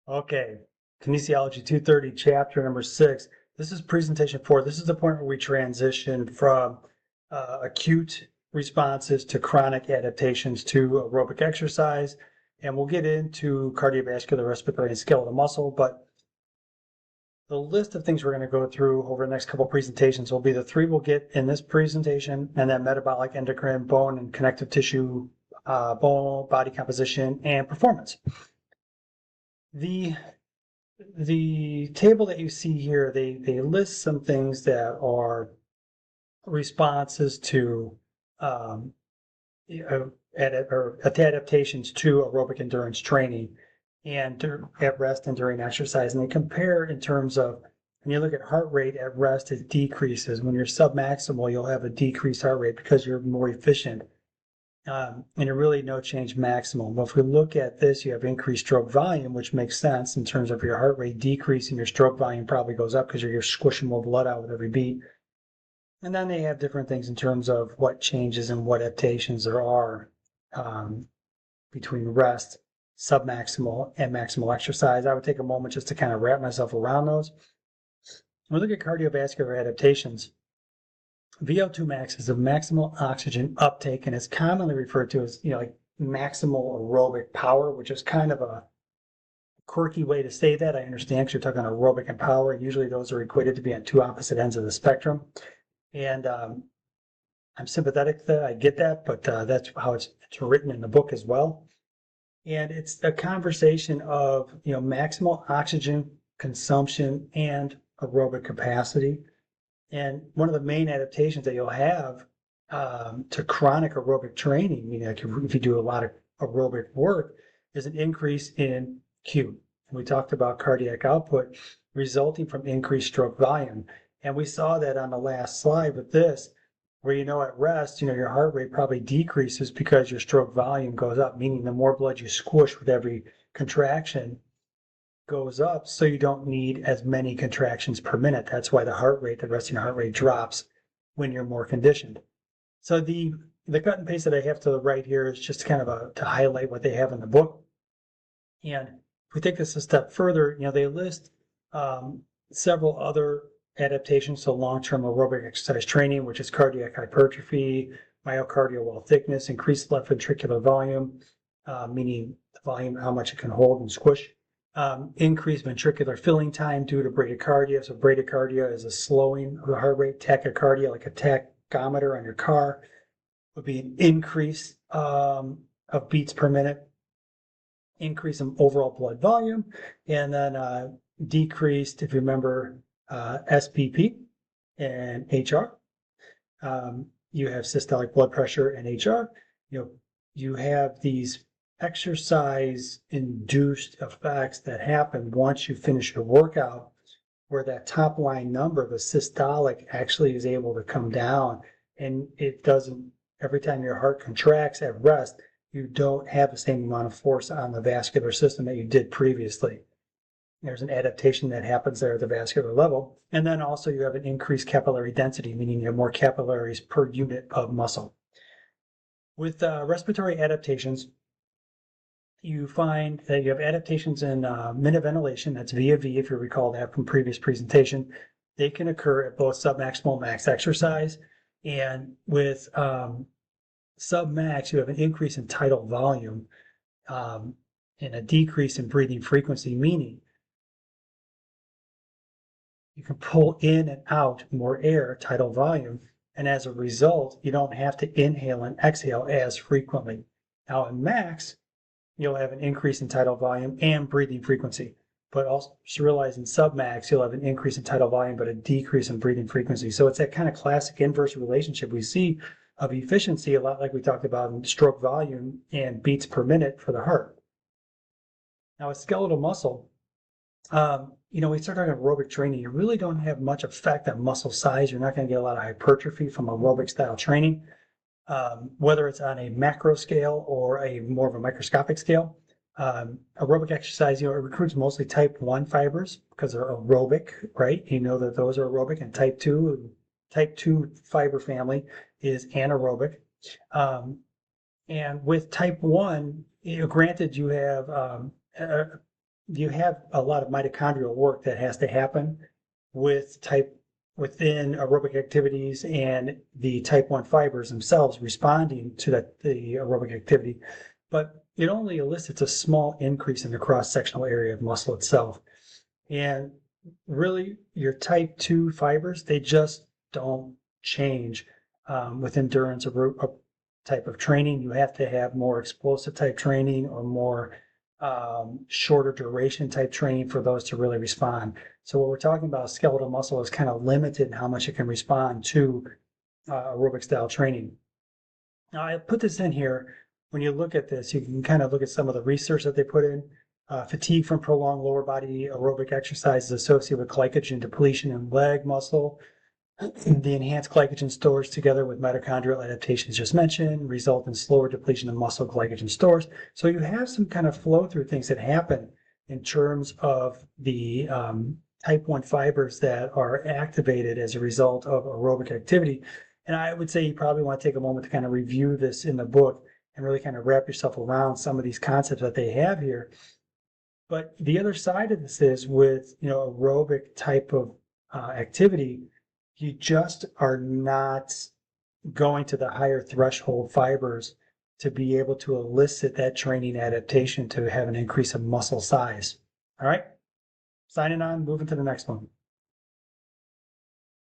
Okay, Kinesiology 230, chapter number 6. This is presentation 4. This is the point where we transition from acute responses to chronic adaptations to aerobic exercise. And we'll get into cardiovascular, respiratory, and skeletal muscle. But the list of things we're going to go through over the next couple presentations will be the 3 we'll get in this presentation, and then metabolic, endocrine, bone and connective tissue, bone, body composition, and performance. The table that you see here, they list some things that are responses to adaptations to aerobic endurance training and at rest and during exercise. And they compare in terms of, when you look at heart rate at rest, it decreases. When you're submaximal, you'll have a decreased heart rate because you're more efficient. And really no change maximal. But if we look at this, you have increased stroke volume, which makes sense in terms of your heart rate decreasing, your stroke volume probably goes up because you're squishing more blood out with every beat. And then they have different things in terms of what changes and what adaptations there are between rest, submaximal, and maximal exercise. I would take a moment just to kind of wrap myself around those. When we look at cardiovascular adaptations, VO2 max is the maximal oxygen uptake, and it's commonly referred to as, like maximal aerobic power, which is kind of a quirky way to say that. I understand because you're talking aerobic and power, and usually those are equated to be on two opposite ends of the spectrum. And I'm sympathetic to that. I get that, but that's how it's written in the book as well. And it's a conversation of maximal oxygen consumption and aerobic capacity. And one of the main adaptations that you'll have to chronic aerobic training, meaning like if you do a lot of aerobic work, is an increase in Q. And we talked about cardiac output resulting from increased stroke volume. And we saw that on the last slide with this, where at rest, your heart rate probably decreases because your stroke volume goes up, meaning the more blood you squish with every contraction goes up, so you don't need as many contractions per minute. That's why the resting heart rate drops when you're more conditioned. So the cut and paste that I have to write here is just kind of to highlight what they have in the book. And if we take this a step further, they list several other adaptations to long-term aerobic exercise training, which is cardiac hypertrophy, myocardial wall thickness, increased left ventricular volume, meaning the volume, how much it can hold and squish, increased ventricular filling time due to bradycardia. So bradycardia is a slowing of the heart rate. Tachycardia, like a tachometer on your car, would be an increase of beats per minute, increase in overall blood volume, and then decreased, if you remember, SPP and HR. You have systolic blood pressure and HR. You have these exercise-induced effects that happen once you finish your workout, where that top line number, the systolic, actually is able to come down, and it doesn't, every time your heart contracts at rest, you don't have the same amount of force on the vascular system that you did previously. There's an adaptation that happens there at the vascular level. And then also you have an increased capillary density, meaning you have more capillaries per unit of muscle. With respiratory adaptations, you find that you have adaptations in minute ventilation, that's via V, if you recall that from previous presentation. They can occur at both submaximal max exercise, and with submax, you have an increase in tidal volume and a decrease in breathing frequency, meaning you can pull in and out more air, tidal volume, and as a result, you don't have to inhale and exhale as frequently. Now in max, you'll have an increase in tidal volume and breathing frequency, but also just realize in submax, you'll have an increase in tidal volume, but a decrease in breathing frequency. So it's that kind of classic inverse relationship we see of efficiency, a lot like we talked about in stroke volume and beats per minute for the heart. Now with skeletal muscle, we start talking aerobic training, you really don't have much effect on muscle size. You're not going to get a lot of hypertrophy from aerobic style training, whether it's on a macro scale or a more of a microscopic scale. Aerobic exercise, it recruits mostly type 1 fibers because they're aerobic, right? You know that those are aerobic, and type 2 fiber family is anaerobic. And with type 1, granted you have you have a lot of mitochondrial work that has to happen within aerobic activities and the type 1 fibers themselves responding to the aerobic activity, but it only elicits a small increase in the cross-sectional area of muscle itself. And really, your type 2 fibers, they just don't change with endurance type of training. You have to have more explosive type training or more shorter duration type training for those to really respond. So what we're talking about, skeletal muscle is kind of limited in how much it can respond to aerobic style training. Now I put this in here. When you look at this, you can kind of look at some of the research that they put in. Fatigue from prolonged lower body aerobic exercise is associated with glycogen depletion in leg muscle. The enhanced glycogen stores together with mitochondrial adaptations just mentioned result in slower depletion of muscle glycogen stores. So you have some kind of flow through things that happen in terms of the type 1 fibers that are activated as a result of aerobic activity. And I would say you probably want to take a moment to kind of review this in the book and really kind of wrap yourself around some of these concepts that they have here. But the other side of this is with, aerobic type of activity, you just are not going to the higher threshold fibers to be able to elicit that training adaptation to have an increase of muscle size. All right, signing on, moving to the next one.